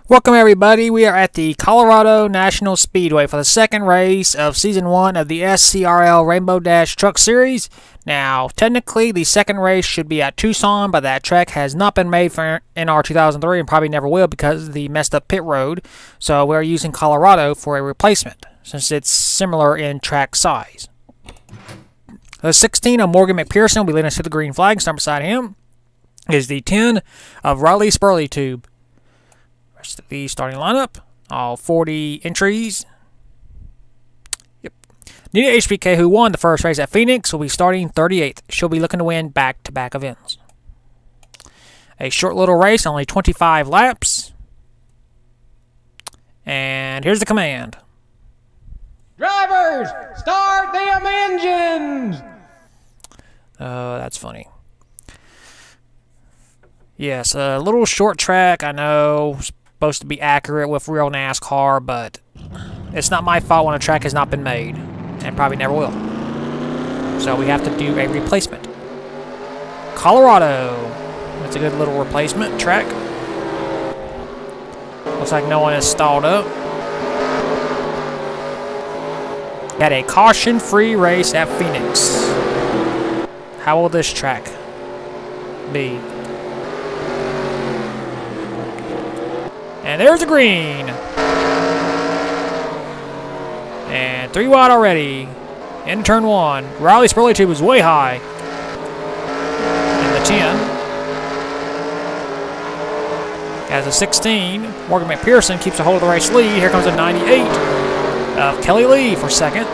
Welcome everybody, we are at the Colorado National Speedway for the second race of Season 1 of the SCRL Rainbow Dash Truck Series. Now, technically the second race should be at Tucson, but that track has not been made for NR 2003 and probably never will because of the messed up pit road. So we're using Colorado for a replacement, since it's similar in track size. The 16 of Morgan McPherson will be leading us to the green flag. Start beside him is the 10 of Riley Spurley-Tube. Rest of the starting lineup, all 40 entries. Yep. Nita HBK, who won the first race at Phoenix, will be starting 38th. She'll be looking to win back-to-back events. A short little race, only 25 laps. And here's the command. Drivers, start them engines! Oh, that's funny. Yes, a little short track, I know, supposed to be accurate with real NASCAR, but it's not my fault when a track has not been made, and probably never will. So we have to do a replacement. Colorado. That's a good little replacement track. Looks like no one has stalled up. Got a caution-free race at Phoenix. How will this track be? And there's the green. And 3 wide already. In turn 1. Riley Spurley-Tube was way high. In the 10. As a 16, Morgan McPherson keeps a hold of the race lead. Here comes a 98 of Kelly Lee for second.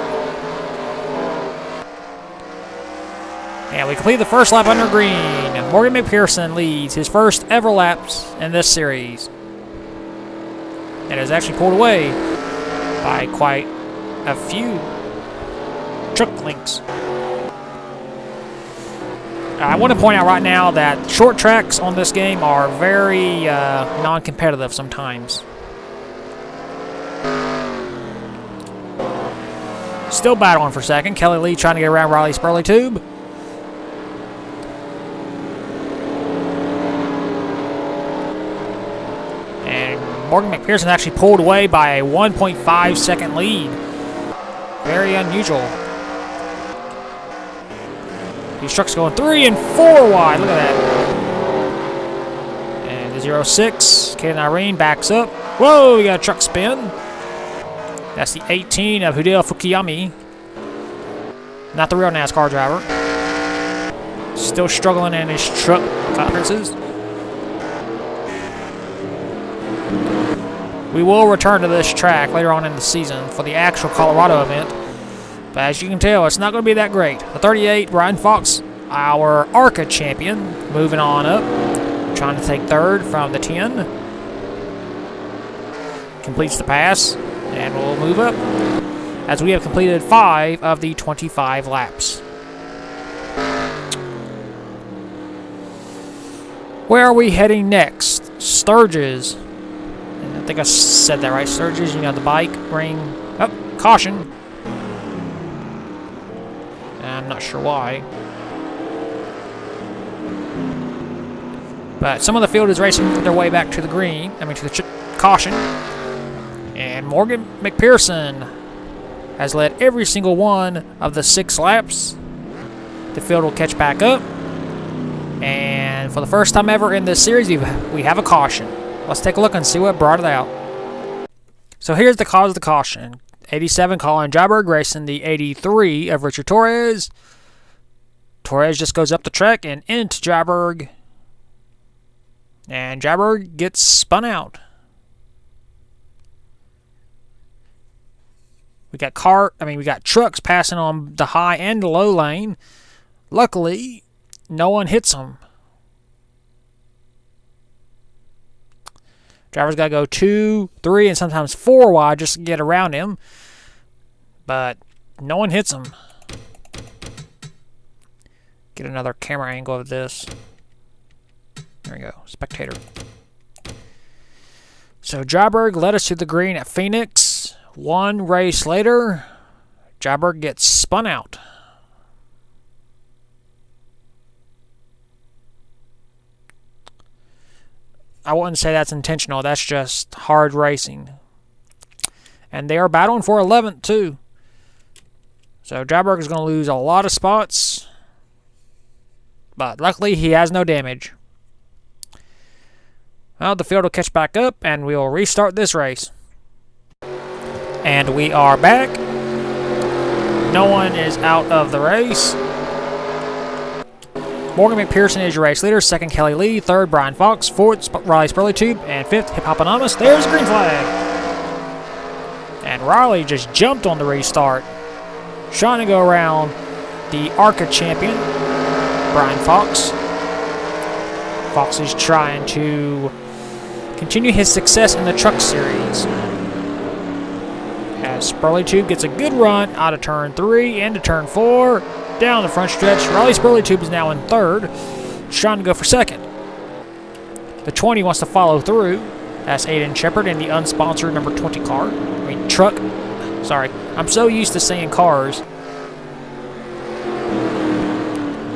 And we complete the first lap under green. Morgan McPherson leads his first ever laps in this series. And is actually pulled away by quite a few truck links. I want to point out right now that short tracks on this game are very non-competitive sometimes. Still battling for second. Kelly Lee trying to get around Riley Spurley-Tube. Morgan McPherson actually pulled away by a 1.5 second lead. Very unusual. These trucks going 3 and 4 wide. Look at that. And the 06, Kaden Irene backs up. Whoa, we got a truck spin. That's the 18 of Hideo Fukuyami. Not the real NASCAR driver. Still struggling in his truck conferences. We will return to this track later on in the season for the actual Colorado event. But as you can tell, it's not going to be that great. The 38, Ryan Fox, our ARCA champion, moving on up. Trying to take third from the 10. Completes the pass, and we'll move up. As we have completed 5 of the 25 laps. Where are we heading next? Sturgis. I think I said that right. Sturgis, you know, the bike ring. Oh, caution. I'm not sure why. But some of the field is racing their way back to the green. I mean, to the caution. And Morgan McPherson has led every single one of the 6 laps. The field will catch back up. And for the first time ever in this series, we have a caution. Let's take a look and see what brought it out. So here's the cause of the caution. 87 Colin Jobberg racing the 83 of Richard Torres. Torres just goes up the track and into Jobberg. And Jobberg gets spun out. We got trucks passing on the high and the low lane. Luckily, no one hits them. Driver's got to go 2, 3, and sometimes 4 wide just to get around him. But no one hits him. Get another camera angle of this. There we go. Spectator. So Jobberg led us to the green at Phoenix. 1 race later, Jobberg gets spun out. I wouldn't say that's intentional. That's just hard racing. And they are battling for 11th, too. So Dryberg is going to lose a lot of spots. But luckily, he has no damage. Well, the field will catch back up, and we'll restart this race. And we are back. No one is out of the race. Morgan McPherson is your race leader. Second, Kelly Lee. Third, Brian Fox. Fourth, Riley Spurleytube. And fifth, Hip Hop Anonymous. There's the green flag. And Riley just jumped on the restart, trying to go around the ARCA champion, Brian Fox. Fox is trying to continue his success in the Truck Series. As Spurleytube gets a good run out of turn 3 into turn 4. Down the front stretch. Riley Spurleytube is now in third. Trying to go for second. The 20 wants to follow through. That's Aiden Shepard in the unsponsored number 20 car. Truck. Sorry. I'm so used to saying cars.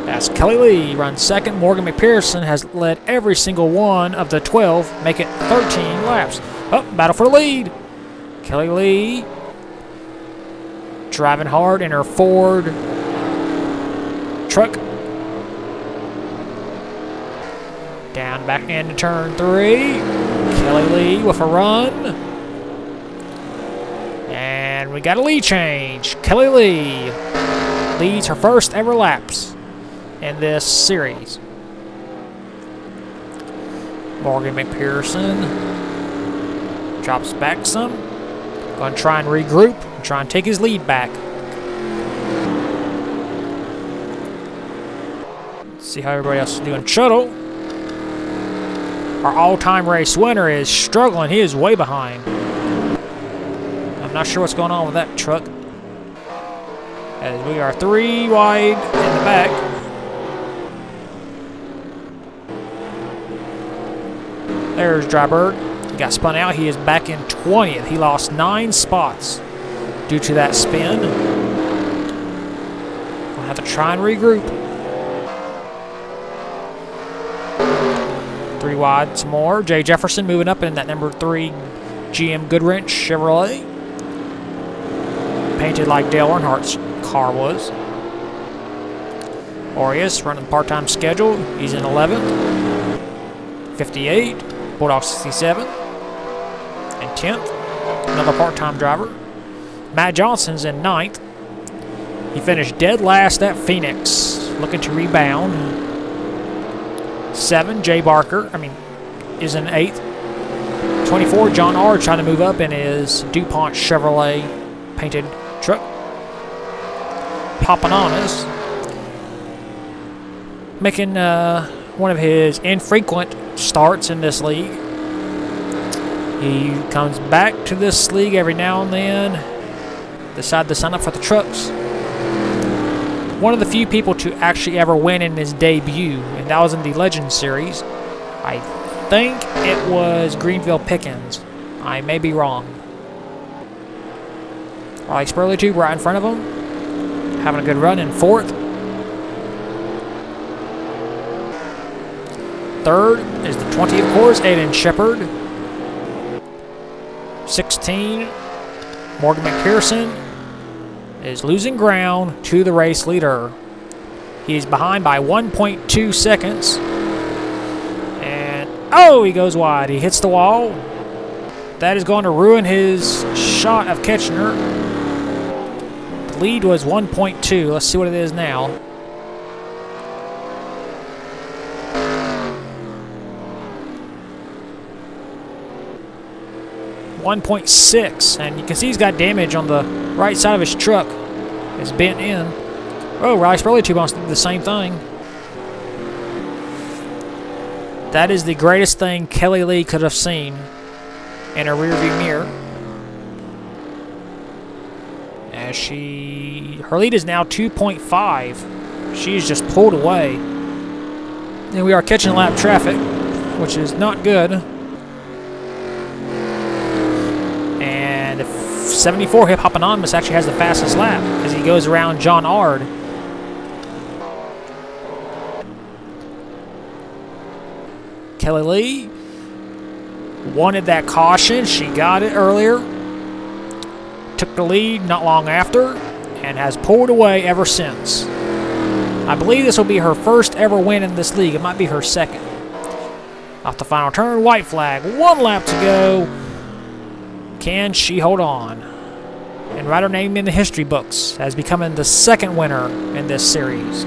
As Kelly Lee runs second, Morgan McPherson has led every single one of the 12, make it 13 laps. Oh, battle for the lead. Kelly Lee driving hard in her Ford truck. Down back into turn 3. Kelly Lee with a run. And we got a lead change. Kelly Lee leads her first ever laps in this series. Morgan McPherson drops back some. Going to try and regroup and try and take his lead back. Let's see how everybody else is doing. Shuttle, our all-time race winner, is struggling. He is way behind. I'm not sure what's going on with that truck, as we are 3 wide in the back. There's Dryberg. He got spun out. He is back in 20th. He lost 9 spots due to that spin. We'll have to try and regroup. 3 wide some more. Jay Jefferson moving up in that number 3 GM Goodwrench Chevrolet. Painted like Dale Earnhardt's car was. Aureus running part-time schedule. He's in 11th. 58. Bulldog 67. And 10th. Another part-time driver. Matt Johnson's in 9th. He finished dead last at Phoenix. Looking to rebound. 7. Jay Barker. Is in 8th. 24. John R. trying to move up in his DuPont Chevrolet painted truck. Papananas making one of his infrequent starts in this league. He comes back to this league every now and then. Decided to sign up for the trucks. One of the few people to actually ever win in his debut, and that was in the Legends Series. I think it was Greenville Pickens. I may be wrong. Riley Spurleytube right in front of him. Having a good run in 4th. 3rd is the 20, of course, Aiden Shepard. 16, Morgan McPherson is losing ground to the race leader. He's behind by 1.2 seconds. And, oh, he goes wide. He hits the wall. That is going to ruin his shot of catching her. The lead was 1.2. Let's see what it is now. 1.6, and you can see he's got damage on the right side of his truck. It's bent in. Oh, Riley Spurleytube wants to do the same thing. That is the greatest thing Kelly Lee could have seen in her rearview mirror. As her lead is now 2.5. She's just pulled away. And we are catching lap traffic, which is not good. 74 Hip Hop Anonymous actually has the fastest lap as he goes around John Ard. Kelly Lee wanted that caution. She got it earlier. Took the lead not long after and has pulled away ever since. I believe this will be her first ever win in this league. It might be her second. Off the final turn, white flag. 1 lap to go. Can she hold on and write her name in the history books as becoming the second winner in this series?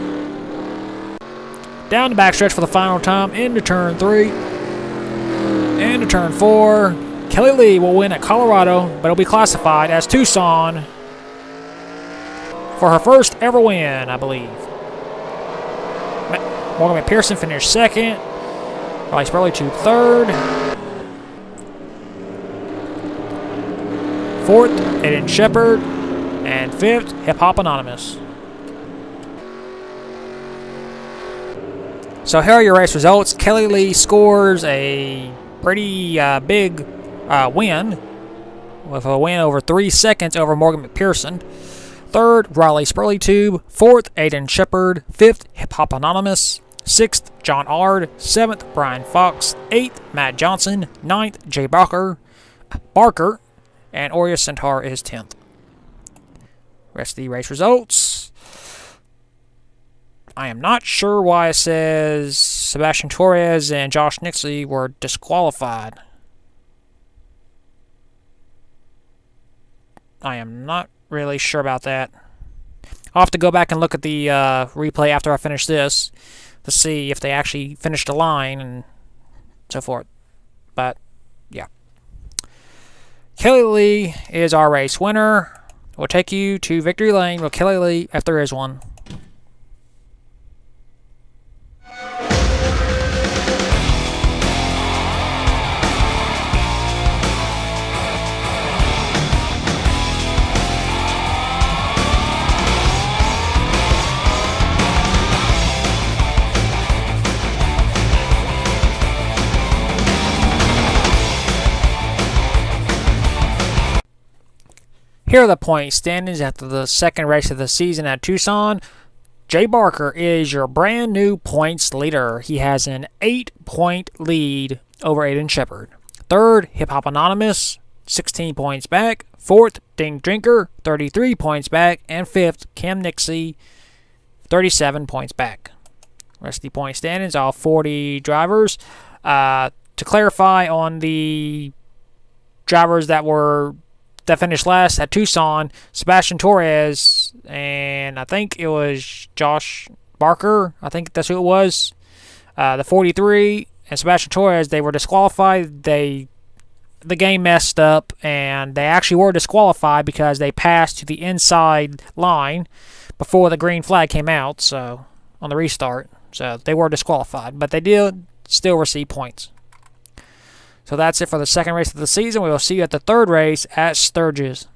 Down the backstretch for the final time into turn 3. Into turn 4. Kelly Lee will win at Colorado, but it'll be classified as Tucson for her first ever win, I believe. Morgan McPherson finished second. Riley Spurley third. Fourth, Aiden Shepard. And fifth, Hip Hop Anonymous. So here are your race results. Kelly Lee scores a pretty big win, with a win over 3 seconds over Morgan McPherson. Third, Riley Spurley. Fourth, Aiden Shepard. Fifth, Hip Hop Anonymous. Sixth, John Ard. Seventh, Brian Fox. Eighth, Matt Johnson. Ninth, Jay Barker. And Orius Centaur is 10th. Rest of the race results. I am not sure why it says Sebastian Torres and Josh Nixley were disqualified. I am not really sure about that. I'll have to go back and look at the replay after I finish this to see if they actually finished the line and so forth. But, yeah. Kelly Lee is our race winner. We'll take you to victory lane with Kelly Lee if there is one. Here are the point standings after the second race of the season at Tucson. Jay Barker is your brand new points leader. He has an 8-point lead over Aiden Shepard. Third, Hip Hop Anonymous, 16 points back. Fourth, Ding Drinker, 33 points back. And fifth, Cam Nixie, 37 points back. Rest of the point standings, all 40 drivers. To clarify on the drivers that finished last at Tucson, Sebastian Torres, and I think it was Josh Barker. I think that's who it was. The 43 and Sebastian Torres, they were disqualified. The game messed up, and they actually were disqualified because they passed to the inside line before the green flag came out, so on the restart. So they were disqualified, but they did still receive points. So that's it for the second race of the season. We will see you at the third race at Sturgis.